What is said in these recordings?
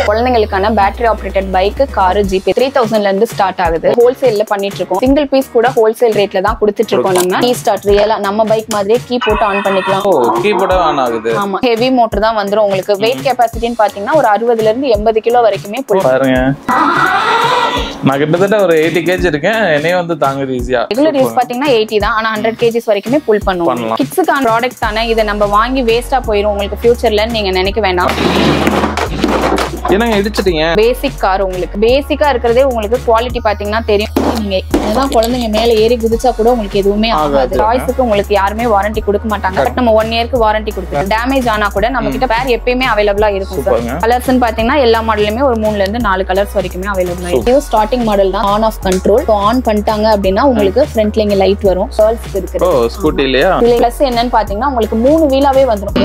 குழந்தைகளுக்கான battery operated bike, car, jeep 3000 ல இருந்து ஸ்டார்ட் ஆகுது. ஹோல்சேல்ல பண்ணிட்டு இருக்கோம். சிங்கிள் பீஸ் கூட ஹோல்சேல் ரேட்ல தான் கொடுத்துட்டு இருக்கோம். நம்ம கீ ஸ்டார்ட் ரியலா நம்ம பைக் மாதிரியே கீ போட்டு ஆன் பண்ணிக்கலாம். கீ போட்டு ஆன் ஆகுது. ஆமா, ஹெவி மோட்டர் தான் வந்துரும். உங்களுக்கு வெயிட் கெபாசிட்டின்னு பாத்தீங்கன்னா ஒரு 60 ல இருந்து 80 கிலோ வரைக்குமே பாருங்க. நான் கிட்டத்தட்ட ஒரு 80 kg இருக்கேன். என்னைய வந்து தாங்குது ஈஸியா. ரெகுலர் யூஸ் பாத்தீங்கன்னா 80 தான். ஆனா 100 kg வரைக்குமே புல் பண்ணுவோம். கிட்ஸுக்கான ப்ராடக்ட் தானே, இதை நம்ம வாங்கி வேஸ்டா போயிரும் உங்களுக்கு ஃபியூச்சர்ல நீங்க நினைக்க வேண்டாம். என்னங்க இடிச்சிட்டீங்க? பேசிக் கார் உங்களுக்கு பேசிக்கா இருக்கிறதே உங்களுக்கு குவாலிட்டி பாத்தீங்கன்னா தெரியும். நீங்க என்னதான் குழந்தைங்க மேல ஏறி குதிச்சா கூட உங்களுக்கு எதுவுமே ஆகாது. டாய்ஸ்க்கு உங்களுக்கு யாருமே வாரண்டி கொடுக்க மாட்டாங்க. பட் நம்ம 1 இயர்க்கு வாரண்டி கொடுத்துருக்கோம். டேமேஜ் ஆனா கூட நம்ம கிட்ட பேர் எப்பயுமே அவைலபிளா இருக்கும் சார். கலர்ஸ்னு பாத்தீங்கன்னா எல்லா மாடலுமே ஒரு 3 ல இருந்து 4 கலர்ஸ் வரைக்குமே அவைலபிளா இருக்கு. இது ஸ்டார்டிங் மாடல் தான். On off control. ஆன் பண்ணிட்டாங்க அப்படின்னா உங்களுக்கு ஃப்ரண்ட்ல இங்க லைட் வரும். கேர்ள்ஸ்க்கு இருக்கு. ஓ ஸ்கூட்டிலயா? பிளஸ் என்னன்னு பாத்தீங்கன்னா உங்களுக்கு 3 வீலாவே வந்துரும்.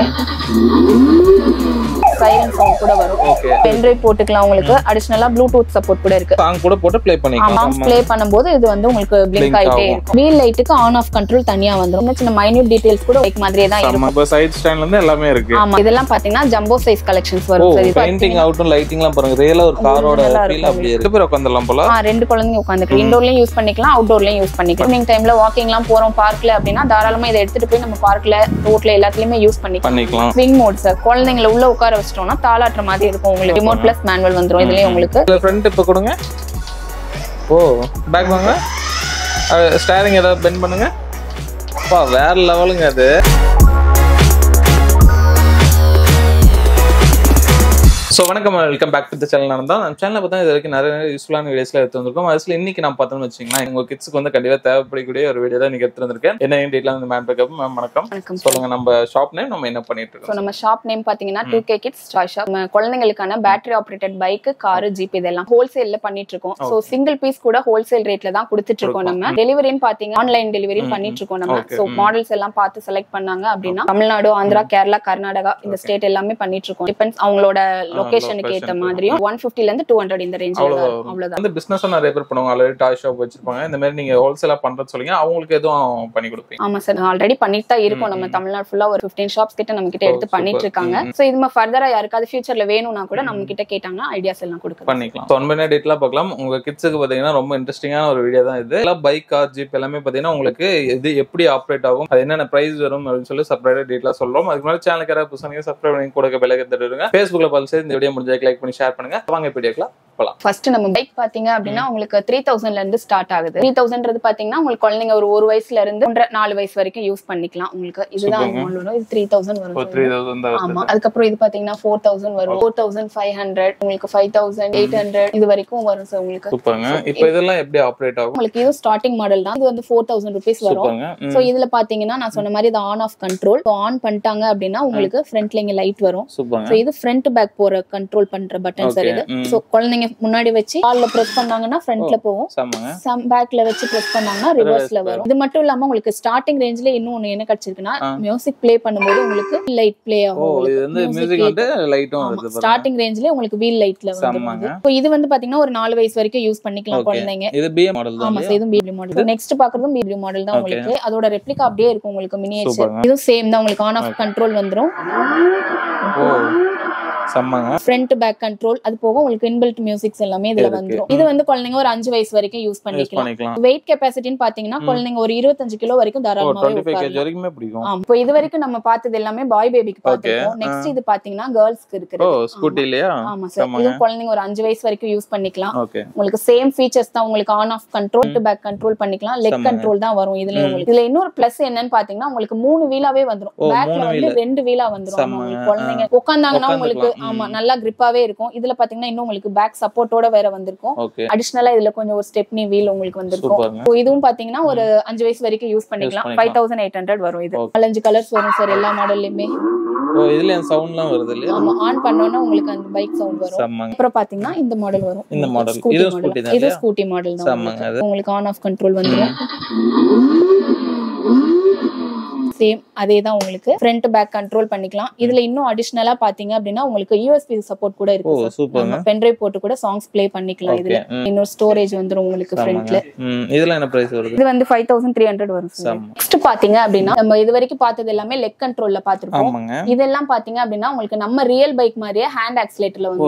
சைலன்ஸ் சவுண்ட் கூட வரும். பென் டிரைவ் போட்டுக்கலாம். உங்களுக்கு அடிஷனலா ப்ளூடூத் சப்போர்ட் கூட இருக்கு. சாங் கூட போட்டு ப்ளே பண்ணிக்கலாம். சாங்ஸ் ப்ளே பண்ணும்போது இது வந்து உங்களுக்கு பிளிங்க் ஆயிட்டே இருக்கும். வீல் லைட்டுக்கு ஆன் ஆஃப் கண்ட்ரோல் தனியா வந்துரும். சின்ன மைன்யூட் டீடைல்ஸ் கூட பைக் மாதிரியே தான் இருக்கும். நம்ம சைடு ஸ்டாண்ட்ல இருந்து எல்லாமே இருக்கு. ஆமா, இதெல்லாம் பாத்தீங்கன்னா ஜம்போ சைஸ் கலெக்ஷன்ஸ் வரும். சரி, பெயிண்டிங் அவுட்டும் லைட்டிங்லாம் பாருங்க. ரியலா ஒரு காரோட ஃபீல் அப்படியே இருக்கு. பேர் உட்கார்ந்தலாம் போல. 2 குழந்தைங்க உட்கார்ந்துக்கலாம். இன்டோர்லயும் யூஸ் பண்ணிக்கலாம், அவுட்டோர்லயும் யூஸ் பண்ணிக்கலாம். ஈவினிங் டைம்ல வாக்கிங்லாம் போறோம் பார்க்ல அப்படின்னா தாராளமா இதை எடுத்துட்டு போய் நம்ம பார்க்ல, ரோட்ல எல்லாத்துலயுமே யூஸ் பண்ணிக்கலாம். Swing mode sir. குழந்தைங்களை உள்ள உட்கார வச்சிட்டோம்னா தாளாட்டுற மாதிரி இருக்கும். உங்களுக்கு ரிமோட் பிளஸ் மேனுவல் வந்துரும். இதுலயே உங்களுக்கு ஃப்ரண்ட் இப்ப கொடுங்க. ஓ பேக் வாங்க. ஸ்டீரிங் ஏதாவது பெண்ட் பண்ணுங்க. அப்பா வேற லெவலுங்க அது. ஸோ வணக்கம், welcome back to the channel. நம்ம சேனலில் பார்த்தா இது வரைக்கும் நிறைய யூஸ்ஃபுல்லான வீடியோஸ்லாம் எடுத்து வந்திருக்கோம். அதில் இன்னைக்கு நான் பார்த்தோம்னு வச்சிங்கன்னா உங்கள் கிட்ஸுக்கு வந்து கண்டிப்பாக தேவைப்படக்கூடிய ஒரு வீடியோ தான் இன்னைக்கு எடுத்து வந்திருக்கேன். என்ன டீட்டெயில் வந்து மேம் பேக்கப். மேம் வணக்கம். சொல்லுங்க, நம்ம ஷாப் நேம், நம்ம என்ன பண்ணிட்டு இருக்கோம்? நம்ம ஷாப் நேம் பார்த்தீங்கன்னா 2K Kids Toy Shop. குழந்தைகளுக்கான battery operated bike, car, jeep இதெல்லாம் ஹோல்சேல்ல பண்ணிட்டு இருக்கோம். ஸோ சிங்கிள் பீஸ் கூட ஹோல்சேல் ரேட்ல தான் கொடுத்துட்டு இருக்கோம். நம்ம டெலிவரின்னு பார்த்தீங்கன்னா ஆன்லைன் டெலிவரி பண்ணிட்டு இருக்கோம். நம்ம ஸோ மாடல்ஸ் எல்லாம் பார்த்து செலக்ட் பண்ணாங்க அப்படின்னா தமிழ்நாடு, ஆந்திரா, கேரளா, கர்நாடகா இந்த ஸ்டேட் எல்லாமே பண்ணிட்டு இருக்கோம். டிபெண்ட்ஸ் அவங்களோட லொகேஷனுக்கு ஏத்த மாதிரியும் 150 ல இருந்து 200 இந்த ரேஞ்ச்ல அவ்வளவுதான். அந்த பிசினஸ் நிறைய பேர் பண்ணுவாங்க. ஆல்ரெடி டாய் ஷாப் வச்சிருப்பாங்க. இந்த மாதிரி நீங்க ஹோல்சேலா பண்றது சொல்லுங்க, அவங்களுக்கு எதுவும் பண்ணி கொடுப்பீங்க? ஆமா சார், ஆல்ரெடி பண்ணிட்டு தான் இருக்கோம். நம்ம தமிழ்நாடு ஃபுல்லா ஒரு 15 ஷாப்ஸ் கிட்ட நம்ம கிட்ட எடுத்து பண்ணிட்டு இருக்காங்க. சோ இது நம்ம ஃபர்தரா யாருக்காவது ஃபியூச்சர்ல வேணும்னா கூட நம்ம கிட்ட கேட்டாங்கன்னா ஐடியாஸ் எல்லாம் கொடுக்கலாம். பண்ணிக்கலாம். ஸோ ஒன் பை டீட்டெயிலா பார்க்கலாம். உங்க கிட்ஸுக்கு பாத்தீங்கன்னா ரொம்ப இன்ட்ரெஸ்டிங்கான ஒரு வீடியோ தான் இது. பைக், கார், ஜீப் எல்லாமே பாத்தீங்கன்னா உங்களுக்கு இது எப்படி ஆப்ரேட் ஆகும், அது என்னென்ன பிரைஸ் வரும் அப்படின்னு சொல்லி செப்பரேட்டா டீட்டெயிலா சொல்றோம். அதுக்கு முன்னாடி சேனலுக்கு யாராவது புதுசாக சப்ஸ்கிரைப் பண்ணி கூட பெல் ஐக்கன் தட்டிடுங்க. Facebookல பார்த்து இந்த வீடியோ முடிஞ்சா லைக் பண்ணி ஷேர் பண்ணுங்க. வாங்க வீடியோக்குலாம் போலாம். ஃபர்ஸ்ட் நம்ம பைக் பாத்தீங்க அப்படின்னா உங்களுக்கு 3000 ல இருந்து ஸ்டார்ட் ஆகுது. 3000ன்றது பாத்தீங்கன்னா உங்களுக்கு குழந்தைங்க ஒரு 1 வயசுல இருந்து 4 வயசு வரைக்கும் யூஸ் பண்ணிக்கலாம். உங்களுக்கு இதுதான் மாடல். இது 3000 வரும். 3000 தான். ஆமா, அதுக்கு அப்புறம் இது பாத்தீங்கன்னா 4000 வரும், 4500, உங்களுக்கு 5800 இது வரைக்கும் வரும் சார். உங்களுக்கு சூப்பர்ங்க. இப்போ இதெல்லாம் எப்படி ஆபரேட் ஆகும்? உங்களுக்கு இது ஸ்டார்டிங் மாடல் தான். இது வந்து 4000 ரூபீஸ் வரும். சோ இதுல பாத்தீங்கன்னா நான் சொன்ன மாதிரி இது ஆன் ஆஃப் கண்ட்ரோல். ஆன் பண்ணிட்டாங்க அப்படின்னா உங்களுக்கு ஃப்ரண்ட்ல இங்க லைட் வரும். சோ இது ஃப்ரண்ட் பேக் போற கண்ட்ரோல் பண்ற பட்டன் சார் இது. சோ குழந்தைங்க முன்னாடி வச்சு கால்ல பிரஸ் பண்ணாங்கன்னா ஃப்ரண்ட்ல போகும், பேக்ல வச்சு பிரஸ் பண்ணாங்கன்னா ரிவர்ஸ்ல வரும். இது மட்டும் இல்லாம உங்களுக்கு ஸ்டார்டிங் ரேஞ்ச்ல இன்னும் என்ன கிடைச்சிருக்குன்னா மியூசிக் ப்ளே பண்ணும்போது உங்களுக்கு லைட் ப்ளே ஆகும். இது வந்து மியூசிக் வந்து லைட்டும் வருது. ஸ்டார்டிங் ரேஞ்ச்ல உங்களுக்கு வீல் லைட்ல வந்து. இப்போ இது வந்து பாத்தீங்கன்னா ஒரு 4 வயசு வரைக்கும் யூஸ் பண்ணிக்கலாம் குழந்தைங்க. இது BM மாடல் தான். ஆமா, இதுவும் BM மாடல். நெக்ஸ்ட் பாக்குறதும் BM மாடல் தான். உங்களுக்கு அதோட ரெப்ளிகா அப்படியே இருக்கும். உங்களுக்கு மினியேச்சர் இதுவும் சேம் தான். உங்களுக்கு ஆன் ஆஃப் கண்ட்ரோல் வந்துரும். ஃப்ரண்ட் பேக் கண்ட்ரோல் அது போக உங்களுக்கு இன்பில்ட் மியூசிக்ஸ் எல்லாமே இதுல வந்துரும். இது வந்து குழந்தைங்க ஒரு 5 வயசு வரைக்கும் யூஸ் பண்ணிக்கலாம். வெயிட் கெபாசிட்டின்னு பாத்தீங்கன்னா குழந்தைங்க ஒரு 25 கிலோ வரைக்கும் தாராளமாவே உட்காரலாம். இப்போ இது வரைக்கும் நம்ம பார்த்தது எல்லாமே பாய் பேபிக்கு பார்த்திருக்கோம். நெக்ஸ்ட் இது பாத்தீங்கன்னா கேர்ள்ஸ்க்கு இருக்குது. ஸ்கூட்டிலயா? ஆமா சார், இது குழந்தைங்க ஒரு 5 வயசு வரைக்கும் யூஸ் பண்ணிக்கலாம். உங்களுக்கு சேம் ஃபீச்சர்ஸ் தான். உங்களுக்கு on off control, back control பண்ணிக்கலாம். லெக் கண்ட்ரோல் தான் வரும் இதுல. உங்களுக்கு இதுல இன்னொரு பிளஸ் என்னன்னு பாத்தீங்கன்னா உங்களுக்கு 3 வீலாவே வந்துரும். பேக்ல வந்து 2 வீலா வந்துரும். குழந்தைங்க உட்கார்ந்தாங்கன்னா உங்களுக்கு ஆமா நல்லா கிரிப்பாவே இருக்கும். இதுல பாத்தீங்கன்னா இன்னும் உங்களுக்கு பேக் சப்போர்ட்டோட வேற வந்திருக்கும். அடிஷனலா இதுல கொஞ்சம் ஒரு ஸ்டெப்னி வீல் உங்களுக்கு வந்திருக்கும். இதுவும் பாத்தீங்கன்னா ஒரு 5 வயசு வரைக்கும் யூஸ் பண்ணிக்கலாம். 5800 வரும். இது 4-5 கலர்ஸ் வரும் சார் எல்லா மாடல்லயுமே. இதுல சவுண்ட்லாம் வருது இல்லையா? ஆமா, ஆன் பண்ணோம்னா உங்களுக்கு அந்த பைக் சவுண்ட் வரும். அப்புறம் பாத்தீங்கன்னா இந்த மாடல் வரும். இந்த மாடல் இது ஸ்கூட்டி மாடல் தான். உங்களுக்கு ஆன் ஆஃப் கண்ட்ரோல் வந்துரும். சேம் அதே தான் உங்களுக்கு ஃப்ரண்ட் பேக் கண்ட்ரோல் பண்ணிக்கலாம். இதுல இன்னும் அடிஷனலா பாத்தீங்க அப்படின்னா உங்களுக்கு யூஎஸ்பி சப்போர்ட் கூட இருக்கு. நம்ம பென்ட்ரைவ் போட்டு கூட சாங்ஸ் ப்ளே பண்ணிக்கலாம். இதுல இன்னொரு ஸ்டோரேஜ் வந்துரும் உங்களுக்கு ஃப்ரண்ட்ல. இதுல என்ன பிரைஸ் வருது? இது வந்து 5300 வரும் சார். நெக்ஸ்ட் பாத்தீங்க அப்படின்னா நம்ம இது வரைக்கும் பார்த்தது எல்லாமே லெக் கண்ட்ரோல்ல பாத்துருக்கோம். இதெல்லாம் பாத்தீங்க அப்படின்னா உங்களுக்கு நம்ம ரியல் பைக் மாதிரியே ஹேண்ட் ஆக்சிலேட்டர்ல வந்து.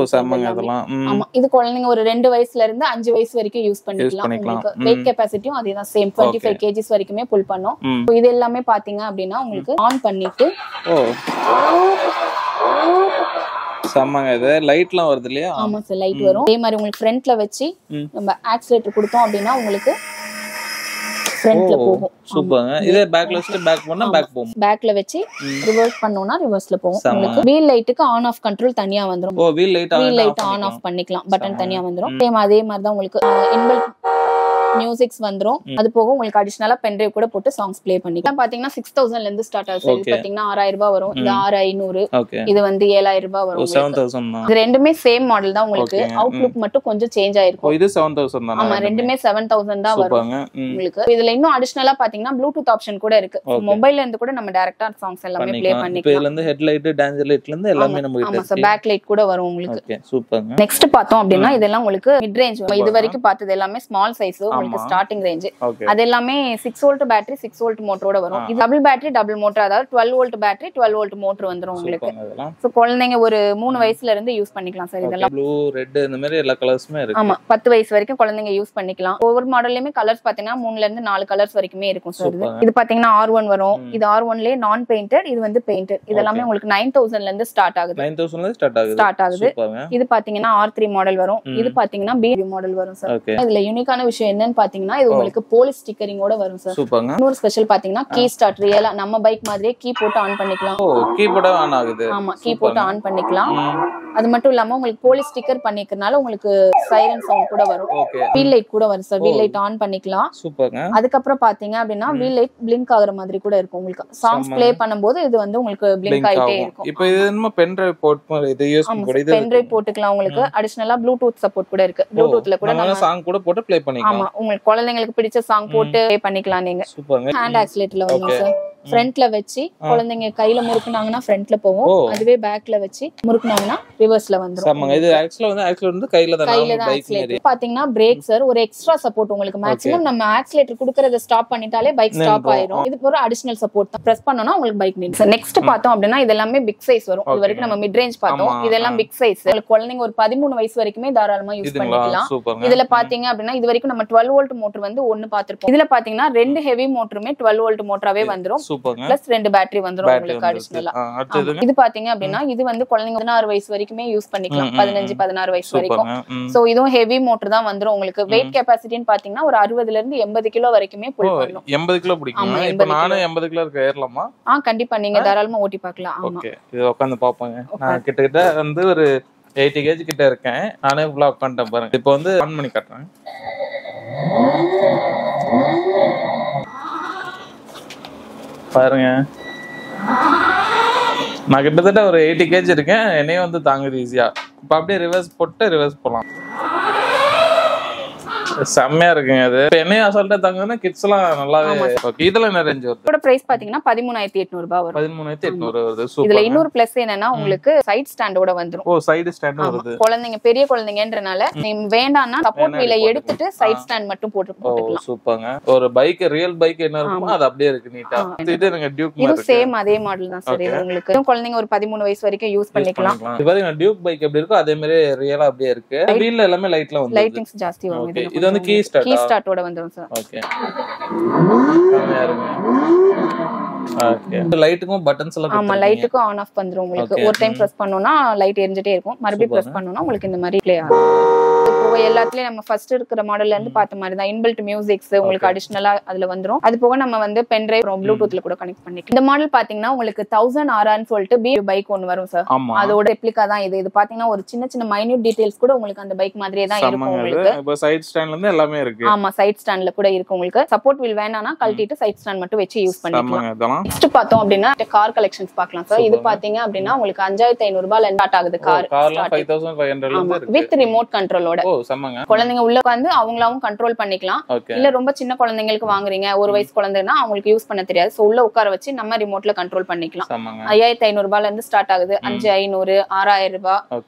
ஆமா, இது குழந்தைங்க ஒரு 2 வயசுல இருந்து 5 வயசு வரைக்கும் யூஸ் பண்ணிக்கலாம். உங்களுக்கு வெயிட் கெபாசிட்டியும் அதேதான் சேம் 25 kgs வரைக்குமே புல் பண்ணும். இது எல்லாமே பாத்தீங்க அப்படின்னா உங்களுக்கு ஆன் பண்ணிட்டு சம்மங்க இது லைட்லாம் வருது இல்லையா? ஆமா சார், லைட் வரும். அதே மாதிரி உங்களுக்கு ஃப்ரண்ட்ல வச்சு நம்ம ஆக்சிலேட்டர் கொடுத்தோம் அப்படின்னா உங்களுக்கு ஃப்ரண்ட்ல போகும். சூப்பர்ங்க. இதே பேக்ல வச்சு பேக் பண்ணா பேக் போகும். பேக்ல வச்சு ரிவர்ஸ் பண்ணோம்னா ரிவர்ஸ்ல போகும். உங்களுக்கு வீல் லைட்டுக்கு ஆன் ஆஃப் கண்ட்ரோல் தனியா வந்துரும். ஓ, வீல் லைட் ஆன் ஆஃப் பண்ணிக்கலாம். பட்டன் தனியா வந்துரும். அதே மாதிரி தான் உங்களுக்கு இன்பில்ட் மியூசிக்ஸ் வந்துரும். அது போக உங்களுக்கு அடிஷனலா பென்ட்ரைவ் கூட போட்டு சாங்ஸ் ப்ளே பண்ணிக்கலாம். பாத்தீங்கன்னா 6000 ல இருந்து ஸ்டார்ட் ஆகுது. இது பாத்தீங்கன்னா 6000 ரூபாய் வரும். இது 6500. இது வந்து 7000 ரூபாய் வரும். 7000 தான். இது ரெண்டுமே சேம் மாடல் தான். உங்களுக்கு அவுட்லுக் மட்டும் கொஞ்சம் சேஞ்ச் ஆயிருக்கும். இது 7000 தான். ஆமா, ரெண்டுமே 7000 தான் வரும் உங்களுக்கு. இதுல இன்னும் அடிஷனலா பாத்தீங்கன்னா ப்ளூடூத் ஆப்ஷன் கூட இருக்கு. மொபைல்ல இருந்து கூட நம்ம டைரக்டா சாங்ஸ் எல்லாமே ப்ளே பண்ணிக்கலாம். இதுல இருந்து ஹெட் லைட், டான்ஸ் லைட்ல இருந்து எல்லாமே நம்ம கிட்ட இருக்கு. ஆமா, பேக் லைட் கூட வரும் உங்களுக்கு. ஓகே, சூப்பர்ங்க. நெக்ஸ்ட் பார்த்தோம் அப்படினா இதெல்லாம் உங்களுக்கு மிட் ரேஞ்ச். இது வரைக்கும் பார்த்தது எல்லாமே ஸ்மால் சைஸ். உங்களுக்கு ஸ்டார்டிங் ரேஞ்ச். அது எல்லாமே 6 வோல்ட் பேட்டரி 6 வோல்ட் மோட்டரோட வரும். இது டபுள் பேட்டரி டபுள் மோட்டர், அதாவது 12 வோல்ட் பேட்டரி 12 வோல்ட் மோட்டர் வந்துரும் உங்களுக்கு. சோ குழந்தைங்க ஒரு 3 வயசுல இருந்து யூஸ் பண்ணிக்கலாம் சார். இதெல்லாம் ப்ளூ, ரெட் இந்த மாதிரி எல்லா கலர்ஸ்மே இருக்கு. ஆமா, 10 வயசு வரைக்கும் குழந்தைங்க யூஸ் பண்ணிக்கலாம். ஒவ்வொரு மாடல்லயுமே கலர்ஸ் பாத்தீங்கன்னா 3ல இருந்து 4 கலர்ஸ் வரைக்குமே இருக்கும் சார். இது பாத்தீங்கன்னா R1 வரும். இது R1லயே நான் பெயிண்டட், இது வந்து பெயிண்டட். இதெல்லாம் உங்களுக்கு 9000 ல இருந்து ஸ்டார்ட் ஆகுது. 9000 ல இருந்து ஸ்டார்ட் ஆகுது. இது பாத்தீங்கன்னா R3 மாடல் வரும். இது பாத்தீங்கன்னா B மாடல் வரும் சார். இதுல யூனிக்கான விஷயம் என்னன்னு பாத்தீங்கன்னா இது உங்களுக்கு போலீஸ் ஸ்டிக்கரிங்கோட வரும் சார். சூப்பர்ங்க. இன்னொரு ஸ்பெஷல் பாத்தீங்கன்னா கீ ஸ்டார்ட். ரியலா நம்ம பைக் மாதிரியே கீ போட்டு ஆன் பண்ணிக்கலாம். ஓ, கீ போட்டு ஆன் ஆகுது. ஆமா, கீ போட்டு ஆன் பண்ணிக்கலாம். அது மட்டும் இல்லாம உங்களுக்கு போலீஸ் ஸ்டிக்கர் பண்ணிக்கிறனால உங்களுக்கு சைரன் சவுண்ட் கூட வரும். வீல் லைட் கூட வரும் சார். வீல் லைட் ஆன் பண்ணிக்கலாம். சூப்பர்ங்க. அதுக்கு அப்புறம் பாத்தீங்க அப்படின்னா வீல் லைட் பிளிங்க் ஆகுற மாதிரி கூட இருக்கும் உங்களுக்கு. சாங்ஸ் ப்ளே பண்ணும்போது இது வந்து உங்களுக்கு பிளிங்க் ஆயிட்டே இருக்கும். இப்போ இது நம்ம பென் டிரைவ் போட் இது யூஸ் பண்ணி பென் டிரைவ் போட்டுக்கலாம். உங்களுக்கு அடிஷனலா ப்ளூடூத் சப்போர்ட் கூட இருக்கு. ப்ளூடூத்ல கூட நம்ம சாங் கூட போட்டு ப்ளே பண்ணிக்கலாம். ஆமா, உங்களுக்கு குழந்தைங்களுக்கு பிடிச்ச சாங் போட்டு ப்ளே பண்ணிக்கலாம் நீங்க. சூப்பர்ங்க. ஹேண்ட் ஆக்சிலேட்டர்ல வரும் சார். ஃப்ரண்ட்ல வச்சு குழந்தைங்க கையில முறுக்குனாங்கன்னா ஃப்ரண்ட்ல போகும். அதுவே பேக்ல வச்சு முறுக்குனாங்கன்னா ரிவர்ஸ்ல வந்துரும். ஆமாங்க. இது ஆக்சுவலா வந்து ஆக்சிலேட்டர் வந்து கையில தான் பைக் மாதிரி. பாத்தீங்கன்னா பிரேக் சார் ஒரு எக்ஸ்ட்ரா சப்போர்ட் உங்களுக்கு. மேக்ஸிமம் நம்ம ஆக்சிலேட்டர் குடுக்கறத ஸ்டாப் பண்ணிட்டாலே பைக் ஸ்டாப் ஆயிரும். இது ஒரு அடிஷனல் சப்போர்ட் தான். பிரஸ் பண்ணோம்னா உங்களுக்கு பைக் நின்னும். நெக்ஸ்ட் பார்த்தோம் அப்படின்னா இது எல்லாமே பிக் சைஸ் வரும். இது வரைக்கும் நம்ம மிட் ரேஞ்ச் பார்த்தோம். இதெல்லாம் பிக் சைஸ். குழந்தைங்க ஒரு 13 வயசு வரைக்குமே தாராளமா யூஸ் பண்ணிக்கலாம். இதுல பாத்தீங்க அப்படின்னா இது வரைக்கும் நம்ம 12 வோல்ட் மோட்டர் வந்து ஒன்னு பாத்துருப்போம். இதுல பாத்தீங்கன்னா 2 ஹெவி மோட்டருமே 12 வோல்ட் மோட்டராவே வந்துரும். பிளஸ் 2 பேட்டரி வந்துரும் உங்களுக்கு அடிஷனலா. இது பாத்தீங்க அப்படின்னா இது வந்து குழந்தைங்க 16 வயசு வரைக்குமே யூஸ் பண்ணிக்கலாம். 15-16 வயசு வரைக்கும். சோ இதுவும் ஹெவி மோட்டர் தான் வந்துரும் உங்களுக்கு. வெயிட் கெபாசிட்டின்னு பாத்தீங்கன்னா ஒரு 60ல இருந்து 80 கிலோ வரைக்குமே புல் பண்ணும். 80 கிலோ பிடிக்கும். இப்போ நானே 80 கிலோ ஏறலாமா? கண்டிப்பா நீங்க தாராளமா ஓட்டி பார்க்கலாம். ஆமா, ஓகே. இது உட்கார்ந்து பாப்பாங்க. நான் கிட்டத்தட்ட வந்து ஒரு 80 kg கிட்ட இருக்கேன். நானே ஃபுல்லா உட்கார்ந்தேன் பாருங்க. இப்போ வந்து ஆன் பண்ணி காட்டுறேன். பாருங்க, நான் கிட்டத்தட்ட ஒரு 80 kg இருக்கேன். என்னையே வந்து தாங்குது ஈஸியா. இப்ப அப்படியே ரிவர்ஸ் போட்டு ரிவர்ஸ் போலாம். செம்மையா இருக்குங்க. அது என்னைய அசால்ட்டா தாங்குதுன்னா கிட்ஸ் எல்லாம் நல்லாவே. ஓகே, இதுல என்ன ரேஞ்ச் வருது? இதோட பிரைஸ் பாத்தீங்கன்னா 13800 ரூபாய் வரும். 13800 வருது. சூப்பர். இதுல இன்னொரு பிளஸ் என்னன்னா உங்களுக்கு சைடு ஸ்டாண்டோட வந்துரும். ஓ, சைடு ஸ்டாண்ட் வருது. குழந்தைங்க பெரிய குழந்தைங்கன்றனால நீங்க வேண்டாம்னா சப்போர்ட் வீலை எடுத்துட்டு சைடு ஸ்டாண்ட் மட்டும் போட்டுக்கலாம். சூப்பர்ங்க. ஒரு பைக் ரியல் பைக் என்ன இருக்குமோ அது அப்படியே இருக்கு நீட்டா. இது எனக்கு டியூக் மாதிரி இருக்கு. சேம் அதே மாடல் தான் சார். இது உங்களுக்கு குழந்தைங்க ஒரு 13 வயசு வரைக்கும் யூஸ் பண்ணிக்கலாம். இது பாருங்க, டியூக் பைக் எப்படி இருக்கோ அதே மாதிரி ரியலா அப்படியே இருக்கு. வீல்ல எல்லாமே லைட்ல வந்து லைட்டிங்ஸ் ஜாஸ்தி வரும். இது வந்து கீ ஸ்டார்ட்டோட வந்துரும் சார். ஓகே. ஓகே. லைட்டுக்கும் பட்டன்ஸ் எல்லாம். ஆமா, லைட்டுக்கும் ஆன் ஆஃப் வந்துரும் உங்களுக்கு. ஒரு டைம் பிரஸ் பண்ணோம்னா லைட் எரிஞ்சிட்டே இருக்கும். மறுபடியும் பிரஸ் பண்ணோம்னா உங்களுக்கு இந்த மாதிரி ப்ளே ஆகும். இப்போ எல்லாத்துலயும் நம்ம ஃபர்ஸ்ட் இருக்கிற மாடல்ல இருந்து பார்த்த மாதிரி தான் இன்பில்ட் மியூசிக்ஸ் உங்களுக்கு அடிஷனலா அதுல வந்துரும். அது போக நம்ம வந்து பென் டிரைவ் ப்ளூடூத்ல கூட கனெக்ட் பண்ணிக்கலாம். இந்த மாடல் பாத்தீங்கன்னா உங்களுக்கு 1000 RRன்னு சொல்லிட்டு பி பைக் ஒன்னு வரும் சார். அதோட ரெப்ளிகா தான் இது. இது பாத்தீங்கன்னா ஒரு சின்ன சின்ன மைன்யூட் டீடைல்ஸ் கூட உங்களுக்கு அந்த பைக் மாதிரியே தான் இருக்கும் உங்களுக்கு. இப்போ சைடு ஸ்டாண்ட்ல இருந்து எல்லாமே இருக்கு. ஆமா, சைடு ஸ்டாண்ட்ல கூட இருக்கு உங்களுக்கு. சப்போர்ட் வீல் வேணாம்னா கழட்டிட்டு சைடு ஸ்டாண்ட் மட்டும் வச்சு யூஸ் பண்ணிக்கலாம். நெக்ஸ்ட் பார்த்தோம் அப்படின்னா கார் கலெக்ஷன்ஸ் பார்க்கலாம் சார். இது பாத்தீங்க அப்படின்னா உங்களுக்கு 5500 ரூபாயில ஸ்டார்ட் ஆகுது கார். கார்ல 5500 ல இருக்கு வித் ரிமோட் கண்ட்ரோலோட. செம்மங்க. குழந்தைங்க உள்ள உட்காந்து அவங்களாவும் கண்ட்ரோல் பண்ணிக்கலாம். இல்ல ரொம்ப சின்ன குழந்தைங்களுக்கு வாங்குறீங்க, 1 வயசு குழந்தைன்னா அவங்களுக்கு யூஸ் பண்ண தெரியாது, சோ உள்ள உட்கார வச்சு நம்ம ரிமோட்ல கண்ட்ரோல் பண்ணிக்கலாம். 5500 ரூபாயில இருந்து ஸ்டார்ட் ஆகுது. 5500, 6000 ரூபாய்,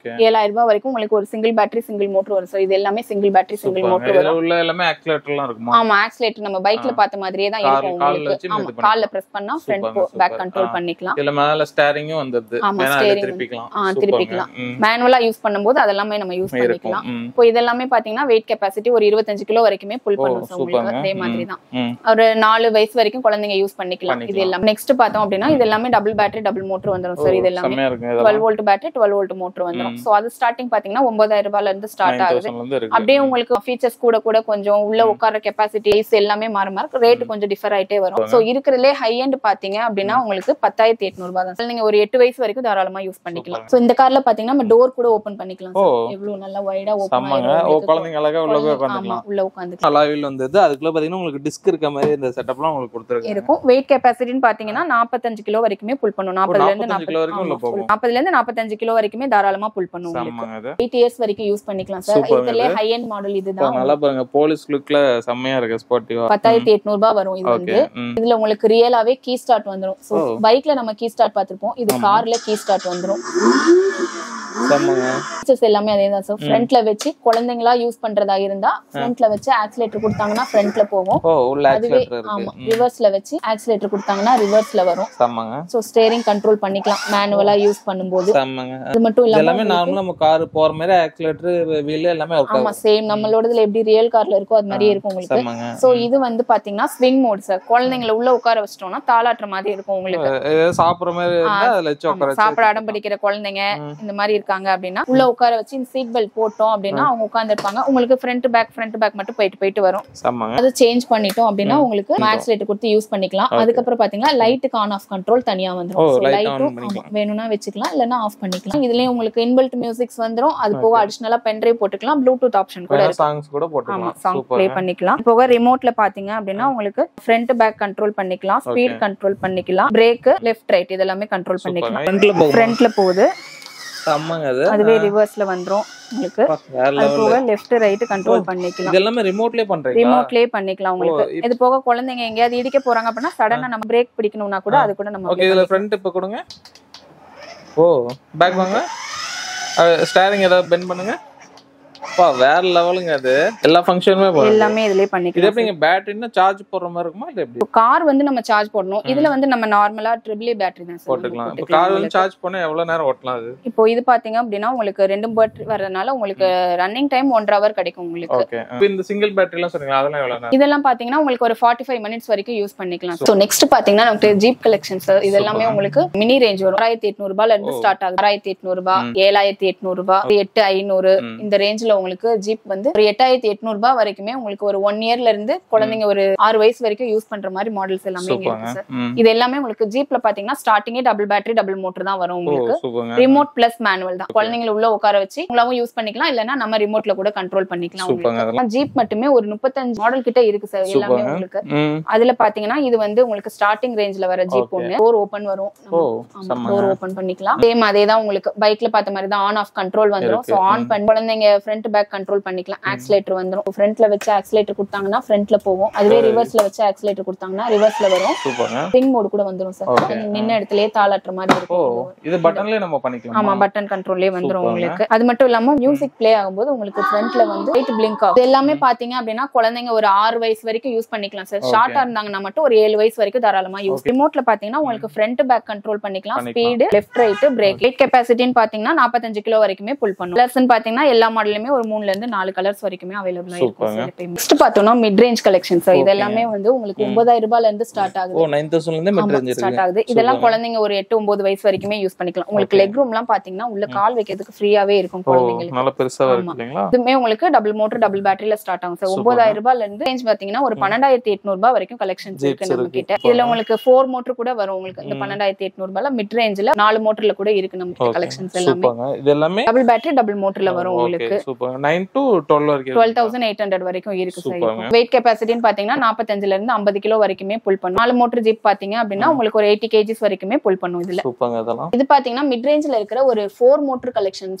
7000 ரூபாய் வரைக்கும் உங்களுக்கு ஒரு சிங்கிள் பேட்டரி சிங்கிள் மோட்டர் வரும். சோ இது எல்லாமே சிங்கிள் பேட்டரி சிங்கிள் மோட்டர் வரும். உள்ள எல்லாமே ஆக்சிலரேட்டர்லாம் இருக்குமா? ஆமா, ஆக்சிலரேட்டர் நம்ம பைக்ல பார்த்த மாதிரியே தான் இருக்கும் உங்களுக்கு. ஆமா, கால்ல பிரஸ் பண்ணா ஃப்ரண்ட் பேக் கண்ட்ரோல் பண்ணிக்கலாம். இல்ல மேல ஸ்டீரிங்கும் வந்திருது, மேல திருப்பிக்கலாம். திருப்பிக்கலாம். மேனுவலா யூஸ் பண்ணும்போது அதெல்லாம் நம்ம யூஸ் பண்ணிக்கலாம். இப்போ இதெல்லாம் பாத்தீங்கன்னா வெயிட் கெபாசிட்டி ஒரு 25 கிலோ வரைக்குமே புல் பண்ணும் சார் உங்களுக்கு. அதே மாதிரி தான் ஒரு 4 வயசு வரைக்கும் குழந்தைங்க யூஸ் பண்ணிக்கலாம். இது எல்லாம் நெக்ஸ்ட் பார்த்தோம் அப்படின்னா இது எல்லாமே டபுள் பேட்டரி டபுள் மோட்டர் வந்துரும் சார். இது எல்லாமே 12 வோல்ட் பேட்டரி 12 வோல்ட் மோட்டர் வந்துரும். சோ அது ஸ்டார்டிங் பாத்தீங்கன்னா 9000 ரூபாயில இருந்து ஸ்டார்ட் ஆகுது. அப்படியே உங்களுக்கு ஃபீச்சர்ஸ் கூட கூட கொஞ்சம் உள்ள உட்கார கெபாசிட்டி எல்லாமே மாற மாற ரேட் கொஞ்சம் டிஃபர் ஆயிட்டே வரும். சோ இருக்கிறதுலே ஹை எண்ட் பாத்தீங்க அப்படின்னா உங்களுக்கு 10800 ரூபாய் தான். நீங்க ஒரு 8 வயசு வரைக்கும் தாராளமா யூஸ் பண்ணிக்கலாம். சோ இந்த கார்ல பாத்தீங்கன்னா நம்ம டோர் கூட ஓபன் பண்ணிக்கலாம் சார். எவ்வளவு நல்லா வைடா ஓபன் ஆயிடும். குழந்தைங்க அழகா உள்ள உட்கார்ந்துக்கலாம். உள்ள உட்கார்ந்துக்கலாம். அலாவில் வந்தது. அதுக்குள்ள பாத்தீங்கன்னா உங்களுக்கு டிஸ்க் இருக்க மாதிரி இந்த செட்டப்லாம் உங்களுக்கு கொடுத்திருக்காங்க. இருக்கும். வெயிட் கெபாசிட்டின்னு பாத்தீங்கன்னா 45 கிலோ வரைக்குமே புல் பண்ணும். 40ல இருந்து 45 கிலோ வரைக்குமே தாராளமா புல் பண்ணும். 8 இயர்ஸ் வரைக்கும் யூஸ் பண்ணிக்கலாம் சார். இதுல ஹை எண்ட் மாடல் இதுதான். நல்லா பாருங்க, போலீஸ் லுக்ல செம்மையா இருக்கு, ஸ்போர்ட்டிவா. 10800 ரூபாய் வரும் இது வந்து. இதுல உங்களுக்கு ரியலாவே கீ ஸ்டார்ட் வந்துரும். சோ பைக்ல நம்ம கீ ஸ்டார்ட் பாத்திருப்போம், இது கார்ல கீ ஸ்டார்ட் வந்துரும். எல்லாமே அதேதான் சார். ஃப்ரண்ட்ல வச்சு குழந்தைங்களா யூஸ் பண்றதா இருந்தா ஃப்ரண்ட்ல வச்சு ஆக்சிலேட்டர் கொடுத்தாங்கன்னா ஃப்ரண்ட்ல போகும். அதுவே ஆமா ரிவர்ஸ்ல வச்சு ஆக்சிலேட்டர் கொடுத்தாங்கன்னா ரிவர்ஸ்ல வரும். சோ ஸ்டீரிங் கண்ட்ரோல் பண்ணிக்கலாம் மேனுவலா யூஸ் பண்ணும்போது. அது மட்டும் இல்லாம எல்லாமே நார்மலா நம்ம கார் போற மாதிரி ஆக்சிலேட்டர் வீல் எல்லாமே இருக்கும். ஆமா, சேம் நம்மளோடதுல எப்படி ரியல் கார்ல இருக்கோ அது மாதிரியே இருக்கும் உங்களுக்கு. சோ இது வந்து பாத்தீங்கன்னா ஸ்விங் மோட் சார். குழந்தைங்களை உள்ள உட்கார வச்சிட்டோம்னா தாளாட்டுற மாதிரி இருக்கும் உங்களுக்கு. சாப்பிடுற மாதிரி இருந்தா அதுல வச்சு உட்கார, சாப்பிட அடம் பிடிக்கிற குழந்தைங்க இந்த மாதிரி இருக்காங்க அப்படின்னா உள்ள உட்கார வச்சு இந்த சீட் பெல்ட் போட்டோம் அப்படின்னா அவங்க உட்கார்ந்து இருப்பாங்க. உங்களுக்கு ஃப்ரண்ட் பேக் மட்டும் போயிட்டு வரும். அது சேஞ்ச் பண்ணிட்டோம் அப்படின்னா உங்களுக்கு ஆக்சிலேட்டர் கொடுத்து யூஸ் பண்ணிக்கலாம். அதுக்கப்புறம் பாத்தீங்கன்னா லைட்டுக்கு ஆன் ஆஃப் கண்ட்ரோல் தனியா வந்துரும். லைட்டும் வேணும்னா வச்சுக்கலாம், இல்லன்னா ஆஃப் பண்ணிக்கலாம். இதுலயே உங்களுக்கு இன்பில்ட் மியூசிக்ஸ் வந்துரும். அது போக அடிஷனலா பென் டிரைவ் போட்டுக்கலாம், ப்ளூடூத் ஆப்ஷன் கூட இருக்கு. சாங்ஸ் கூட போட்டுக்கலாம். சாங் ப்ளே பண்ணிக்கலாம். போக ரிமோட்ல பாத்தீங்க அப்படின்னா உங்களுக்கு ஃப்ரண்ட் பேக் கண்ட்ரோல் பண்ணிக்கலாம், ஸ்பீட் கண்ட்ரோல் பண்ணிக்கலாம், பிரேக் லெஃப்ட் ரைட் இதெல்லாமே கண்ட்ரோல் பண்ணிக்கலாம். ஃப்ரண்ட்ல போகுது, அதுவே ரிவர்ஸ்ல வந்துரும் உங்களுக்கு. அது போக லெஃப்ட் ரைட் கண்ட்ரோல் பண்ணிக்கலாம். இதெல்லாம் ரிமோட்லயே பண்றீங்க? ரிமோட்லயே பண்ணிக்கலாம் உங்களுக்கு. இது போக குழந்தைங்க எங்கயாவது இடிக்க போறாங்க அப்படினா சடனா நம்ம பிரேக் பிடிக்கணும்னா கூட அது கூட நம்ம. ஓகே, இதுல ஃப்ரண்ட் இப்ப கொடுங்க. ஓ, பேக் வாங்க. ஸ்டீரிங் ஏதாவது பெண்ட் பண்ணுங்க. பா வேற லெவலுங்க. அது எல்லா ஃபங்க்ஷனுமே போலாம், எல்லாமே இதுலயே பண்ணிக்கலாம். இது எப்படிங்க பேட்டரினா சார்ஜ் போடுற மாதிரி இருக்குமா இல்ல எப்படி? கார் வந்து நம்ம சார்ஜ் போடணும். இதுல வந்து நம்ம நார்மலா AAA பேட்டரி தான் போட்டுக்கலாம். இப்போ கார் வந்து சார்ஜ் பண்ணா எவ்வளவு நேரம் ஓட்டலாம் அது? இப்போ இது பாத்தீங்க அப்படினா உங்களுக்கு 2 பேட்டரி வரதுனால உங்களுக்கு ரன்னிங் டைம் 1 hour கிடைக்கும் உங்களுக்கு. ஓகே, இப்போ இந்த சிங்கிள் பேட்டரிலாம் சொல்றீங்க, அதெல்லாம் எவ்வளவு நேரம்? இதெல்லாம் பாத்தீங்கன்னா உங்களுக்கு ஒரு 45 minutes வரைக்கும் யூஸ் பண்ணிக்கலாம். சோ நெக்ஸ்ட் பாத்தீங்கன்னா நமக்கு ஜீப் கலெக்ஷன்ஸ். இது எல்லாமே உங்களுக்கு மினி ரேஞ்ச் வரும். 6800 ரூபாயில இருந்து ஸ்டார்ட் ஆகுது. 6800 ரூபாய், 7800 ரூபாய், 8500 இந்த ரேஞ்ச்ல உங்களுக்கு ஜீப் வந்து ஒரு 8800 ரூபாய் வரைக்குமே உங்களுக்கு ஒரு 1 இயர்ல இருந்து குழந்தைங்க ஒரு 6 வயசு வரைக்கும் யூஸ் பண்ற மாதிரி மாடல்ஸ் எல்லாமே இருக்கு சார். இது எல்லாமே உங்களுக்கு ஜீப்ல பாத்தீங்கன்னா ஸ்டார்டிங்கே டபுள் பேட்டரி டபுள் மோட்டர் தான் வரும் உங்களுக்கு. ரிமோட் பிளஸ் மேனுவல் தான். குழந்தைங்களை உள்ள உட்கார வச்சு உங்களாவும் யூஸ் பண்ணிக்கலாம், இல்லனா நம்ம ரிமோட்ல கூட கண்ட்ரோல் பண்ணிக்கலாம் உங்களுக்கு. ஜீப் மட்டுமே ஒரு 35 மாடல் கிட்ட இருக்கு சார் எல்லாமே உங்களுக்கு. அதுல பாத்தீங்கன்னா இது வந்து உங்களுக்கு ஸ்டார்டிங் ரேஞ்ச்ல வர ஜீப் ஒன்னு. டோர் ஓபன் வரும், டோர் ஓபன் பண்ணிக்கலாம். சேம் அதே தான் உங்களுக்கு பைக்ல பார்த்த மாதிரி தான் ஆன் ஆஃப் கண்ட்ரோல் வந்துரும். சோ ஆன் பண்ணி குழந்தைங்க ஃப்ரண்ட் பேக் கண்ட்ரோல் பண்ணிக்கலாம். ஆக்சிலேட்டர் வந்துரும். ஃப்ரண்ட்ல வச்சு ஆக்சிலேட்டர் கொடுத்தாங்கன்னா ஃப்ரண்ட்ல போகும். அதுவே ரிவர்ஸ்ல வச்சு ஆக்சிலேட்டர் கொடுத்தாங்கன்னா ரிவர்ஸ்ல வரும். ஸ்விங் மோட் கூட வந்துரும் சார். நின்ன இடத்துலயே தாளாட்டுற மாதிரி இருக்கும். இது பட்டன்லயே நம்ம பண்ணிக்கலாம். ஆமா, பட்டன் கண்ட்ரோல்லயே வந்துரும் உங்களுக்கு. அது மட்டும் இல்லாம மியூசிக் ப்ளே ஆகும்போது உங்களுக்கு ஃப்ரண்ட்ல வந்து லைட் பிளிங்க் ஆகும். இது எல்லாமே பாத்தீங்க அப்படின்னா குழந்தைங்க ஒரு 6 வயசு வரைக்கும் யூஸ் பண்ணிக்கலாம் சார். ஷார்ட்டா இருந்தாங்கன்னா மட்டும் ஒரு 7 வயசு வரைக்கும் தாராளமா யூஸ். ரிமோட்ல பாத்தீங்கன்னா உங்களுக்கு ஃப்ரண்ட் பேக் கண்ட்ரோல் பண்ணிக்கலாம், speed left right brake. Weight கெபாசிட்டின்னு பாத்தீங்கன்னா 45 கிலோ வரைக்குமே புல் பண்ணும். பிளஸ்ன்னு பாத்தீங்கன்னா எல்லா மாடலுமே ஒரு 3ல இருந்து 4 கலர்ஸ் வரைக்குமே அவைலபிளா இருக்கும் சார். நெக்ஸ்ட் பார்த்தோம்னா மிட் ரேஞ்ச் கலெக்ஷன் சார். இது எல்லாமே வந்து உங்களுக்கு 9000 ரூபாயில இருந்து ஸ்டார்ட் ஆகுது. ஓ, 9000 ல இருந்து மிட் ரேஞ்ச் ஸ்டார்ட் ஆகுது. இதெல்லாம் குழந்தைங்க ஒரு 8-9 வயசு வரைக்குமே யூஸ் பண்ணிக்கலாம். உங்களுக்கு லெக் ரூம்லாம் பாத்தீங்கன்னா உள்ள கால் வைக்கிறதுக்கு ஃப்ரீயாவே இருக்கும் குழந்தைங்களுக்கு. நல்ல பெருசா இருக்கு இல்லீங்களா? இதுமே உங்களுக்கு டபுள் மோட்டர் டபுள் பேட்டரியில ஸ்டார்ட் ஆகும் சார். 9000 ரூபாயில இருந்து ரேஞ்ச் பாத்தீங்கன்னா ஒரு 12800 ரூபாய் வரைக்கும் கலெக்ஷன்ஸ் இருக்கு நம்ம கிட்ட. இதுல உங்களுக்கு 4 மோட்டர் கூட வரும் உங்களுக்கு. இந்த 12800 ரூபாயில மிட் ரேஞ்ச்ல 4 மோட்டர்ல கூட இருக்கு நம்ம கிட்ட கலெக்ஷன்ஸ் எல்லாமே. இது எல்லாமே டபுள் பேட்டரி டபுள் மோட்டர்ல வரும் உங்களுக்கு. சூப்பர். 9 to 12 வரைக்கும் 12,800 வரைக்கும் இருக்கு சார். வெயிட் கெபாசிட்டின்னு பாத்தீங்கன்னா 45ல இருந்து 50 கிலோ வரைக்குமே புல் பண்ணும். 4 மோட்டர் ஜீப் பாத்தீங்க அப்படின்னா உங்களுக்கு ஒரு 80 kgs வரைக்குமே புல் பண்ணும். இதுல சூப்பர்ங்க. அதெல்லாம் இது பாத்தீங்கன்னா மிட் ரேஞ்ச்ல இருக்கிற ஒரு 4 மோட்டர் கலெக்ஷன்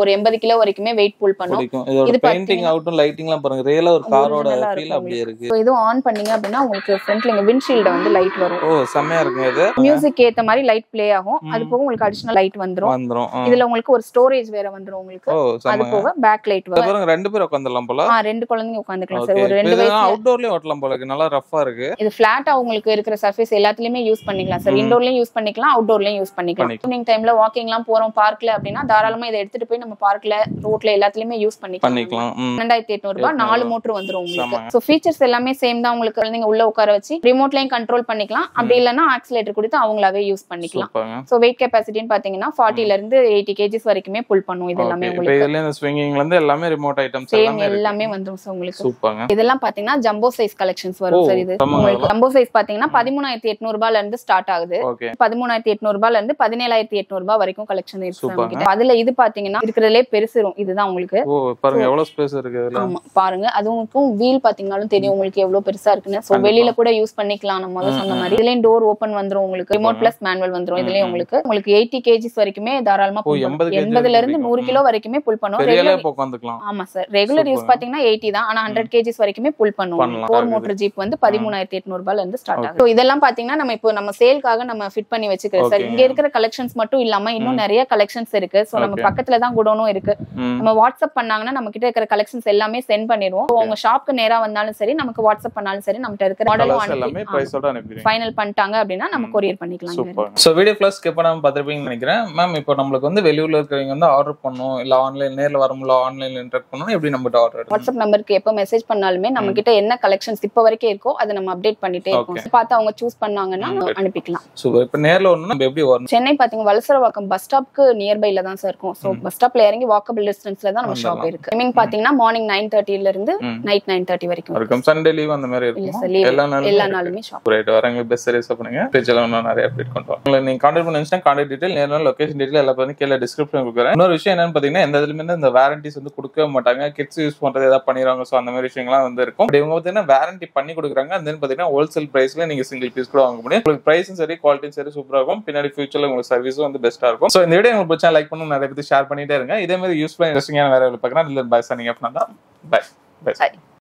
ஒரு 80 கிலோ வரைக்குமே வெயிட் புல் பண்ணும். இது பெயிண்டிங் அவுட்டும் லைட்டிங்லாம் பாருங்க, ரியலா ஒரு காரோட ஃபீல் அப்படியே இருக்கு. சோ இது ஆன் பண்ணீங்க அப்படின்னா உங்களுக்கு ஃப்ரண்ட்ல இங்க விண்ட்ஷீல்ட் வந்து லைட் வரும். ஓ செமையா இருக்குங்க. இது மியூசிக் ஏத்த மாதிரி லைட் ப்ளே ஆகும். அது போக உங்களுக்கு அடிஷனல் லைட் வந்துரும். இதுல உங்களுக்கு ஒரு ஸ்டோரேஜ் வேற வந்துரும் உங்களுக்கு. அது போக பேக் லைட் வரும். பாருங்க ரெண்டு பேர் உட்கார்ந்தலாம் போல. ரெண்டு குழந்தைங்க உட்கார்ந்துக்கலாம் சார். ஒரு 2 வயசு அவுட்டோர்லயே ஓட்டலாம் போல இருக்கு. நல்லா ரஃப்பா இருக்கு. இது ஃபிளாட்டா உங்களுக்கு இருக்கிற சர்ஃபேஸ் எல்லாத்துலயுமே யூஸ் பண்ணிக்கலாம் சார். இன்டோர்லயும் யூஸ் பண்ணிக்கலாம், அவுட்டோர்லயும் யூஸ் பண்ணிக்கலாம். ஈவினிங் டைம்ல வாக்கிங்லாம் போறோம் பார்க்ல அப்படின்னா தாராளமா இதை எடுத்துட்டு போய் நம்ம பார்க்ல ரோட்ல எல்லாத்துலயுமே யூஸ் பண்ணிக்கலாம். 2800 ரூபாய் 4 மோட்டர் வந்துரும் உங்களுக்கு. சோ ஃபீச்சர்ஸ் எல்லாமே சேம் தான். உங்களுக்கு குழந்தைங்க உள்ள உட்கார வச்சு ரிமோட்லயும் கண்ட்ரோல் பண்ணிக்கலாம். அப்படி இல்லன்னா ஆக்சிலேட்டர் கொடுத்து அவங்களாவே யூஸ் பண்ணிக்கலாம். சோ வெயிட் கெபாசிட்டின்னு பாத்தீங்கன்னா 40ல இருந்து 80 kgs வரைக்குமே புல் பண்ணும். இது எல்லாமே உங்களுக்கு இதுல இந்த ஸ்விங்கிங்ல இருந்து எல்லாமே ரிமோட் ஐட்டம்ஸ் எல்லாமே வந்துரும் சார் உங்களுக்கு. சூப்பர்ங்க. இதெல்லாம் பாத்தீங்கன்னா ஜம்போ சைஸ் கலெக்ஷன்ஸ் வரும் சார். இது உங்களுக்கு ஜம்போ சைஸ் பாத்தீங்கன்னா 13,800 ரூபாயில இருந்து ஸ்டார்ட் ஆகுது. 13,800 ரூபாயில இருந்து 17,800 ரூபாய் வரைக்கும் கலெக்ஷன் இருக்கு. அதுல இது பாத்தீங்கன்னா இருக்கிறதுலே பெருசுரும். இதுதான் உங்களுக்கு. பாருங்க எவ்வளவு ஸ்பேஸ் இருக்கு இதுல. ஆமா பாருங்க. அதுவும் வீல் பாத்தீங்கன்னாலும் தெரியும் உங்களுக்கு எவ்வளவு பெருசா இருக்குன்னு. சோ வெளியில கூட யூஸ் பண்ணிக்கலாம். நம்ம முதல்ல சொன்ன மாதிரி இதுலயும் டோர் ஓபன் வந்துரும் உங்களுக்கு. ரிமோட் பிளஸ் மேனுவல் வந்துரும். இதுலயும் உங்களுக்கு 80 kgs வரைக்குமே தாராளமா 80ல இருந்து 100 கிலோ வரைக்குமே புல் பண்ணும். ஆமா சார். ரெகுலர் யூஸ் பாத்தீங்கன்னா 80 தான். ஆனா 100 kgs வரைக்குமே புல் பண்ணுவோம். 4 மோட்டர் ஜீப் வந்து 13,800 ரூபாயில இருந்து ஸ்டார்ட் ஆகுது. இதெல்லாம் பாத்தீங்கன்னா நம்ம இப்போ நம்ம சேல்காக நம்ம ஃபிட் பண்ணி வச்சுக்கிறோம் சார். இங்க இருக்கிற கலெக்ஷன்ஸ் மட்டும் இல்லாம இன்னும் நிறைய கலெக்ஷன்ஸ் இருக்கு. சோ நம்ம பக்கத்துல தான் குடோனும் இருக்கு. நம்ம வாட்ஸ்அப் பண்ணாங்கன்னா நம்ம கிட்ட இருக்கிற கலெக்ஷன்ஸ் எல்லாமே சென்ட் பண்ணிடுவோம். உங்க ஷாப்க்கு நேரா வந்தாலும் சரி, நமக்கு வாட்ஸ்அப் பண்ணாலும் சரி, நம்மகிட்ட இருக்கிற மாடலும் அனுப்பி ஃபைனல் பண்ணிட்டாங்க அப்படின்னா நம்ம கொரியர் பண்ணிக்கலாம். சோ வீடியோ கிளாஸ் ஸ்கிப் பண்ணாம பாத்துருப்பீங்கன்னு நினைக்கிறேன். மேம் இப்போ நம்மளுக்கு வந்து வெளியூர்ல இருக்கிறவங்க வந்து ஆர்டர் பண்ணனும், இல்ல ஆன்லைன் நேர்ல வர முடியல, ஆன்லைன்ல இன்டராக்ட் பண்ணனும், எப்படி நம்ம ஆர்டர் வாட்ஸ்அப் நம்பருக்கு எப்ப மெசேஜ் பண்ணாலுமே நம்ம கிட்ட என்ன கலெக்ஷன்ஸ் இப்ப வரைக்கும் இருக்கோ அதை நம்ம அப்டேட் பண்ணிட்டே இருக்கோம். பார்த்து அவங்க சூஸ் பண்ணாங்கன்னா அனுப்பிக்கலாம். சோ இப்போ நேர்ல வரணும் நம்ம எப்படி வரணும்? சென்னை பாத்தீங்க வலசரவாக்கம் பஸ் ஸ்டாப்க்கு நியர்பைல தான் சார் இருக்கும். சோ பஸ் ஸ்டாப்ல இறங்கி வாக்கபிள் டிஸ்டன்ஸ்ல தான் நம்ம ஷாப் இருக்கு. டைமிங் பாத்தீங்கன்னா மார்னிங் 9:30ல இருந்து நைட் 9:30 வரைக்கும் இருக்கும். சண்டே லீவ் அந்த மாதிரி இருக்கும். எல்லா நாளுமே ஷாப் ரைட். வரங்க பெஸ்ட் சர்வீஸ் பண்ணுங்க. பேஜ்ல இன்னும் நிறைய அப்டேட் பண்றோம். உங்களை நீங்க கான்டாக்ட் பண்ணனும்னா கான்டாக்ட் டீடைல், நேர்ல லொகேஷன் டீடைல் எல்லாம் வந்து கீழ டிஸ்கிரிப்ஷன்ல கொடுக்குறேன். இன்னொரு விஷயம் என்னன்னு பாத்தீங்கன்னா எந்த இதுலயுமே இந்த வாரண்டிஸ் வந்து கொடுக்க மாட்டாங்க. கிட்ஸ் யூஸ் பண்றது ஏதாவது பண்ணிடுவாங்க. சோ அந்த மாதிரி விஷயங்கள்லாம் வந்து இருக்கும். இவங்க பாத்தீங்கன்னா வாரண்டி பண்ணி கொடுக்குறாங்க. அந்த பாத்தீங்கன்னா ஹோல்சேல் பிரைஸ்ல நீங்க சிங்கிள் பீஸ் கூட வாங்க முடியும். உங்களுக்கு பிரைஸும் சரி, குவாலிட்டியும் சரி சூப்பரா இருக்கும். பின்னாடி ஃபியூச்சர்ல உங்களுக்கு சர்வீஸும் வந்து பெஸ்டா இருக்கும். சோ இந்த வீடியோ உங்களுக்கு பிடிச்சா லைக் பண்ணுங்க, நிறைய பேருக்கு ஷேர் பண்ணிட்டே இருங்க. இதே மாதிரி யூஸ்ஃபுல்லா இன்ட்ரெஸ்டிங்கான வேற பார்க்கலாம். இல்ல பை சனிங் அப்னா பை.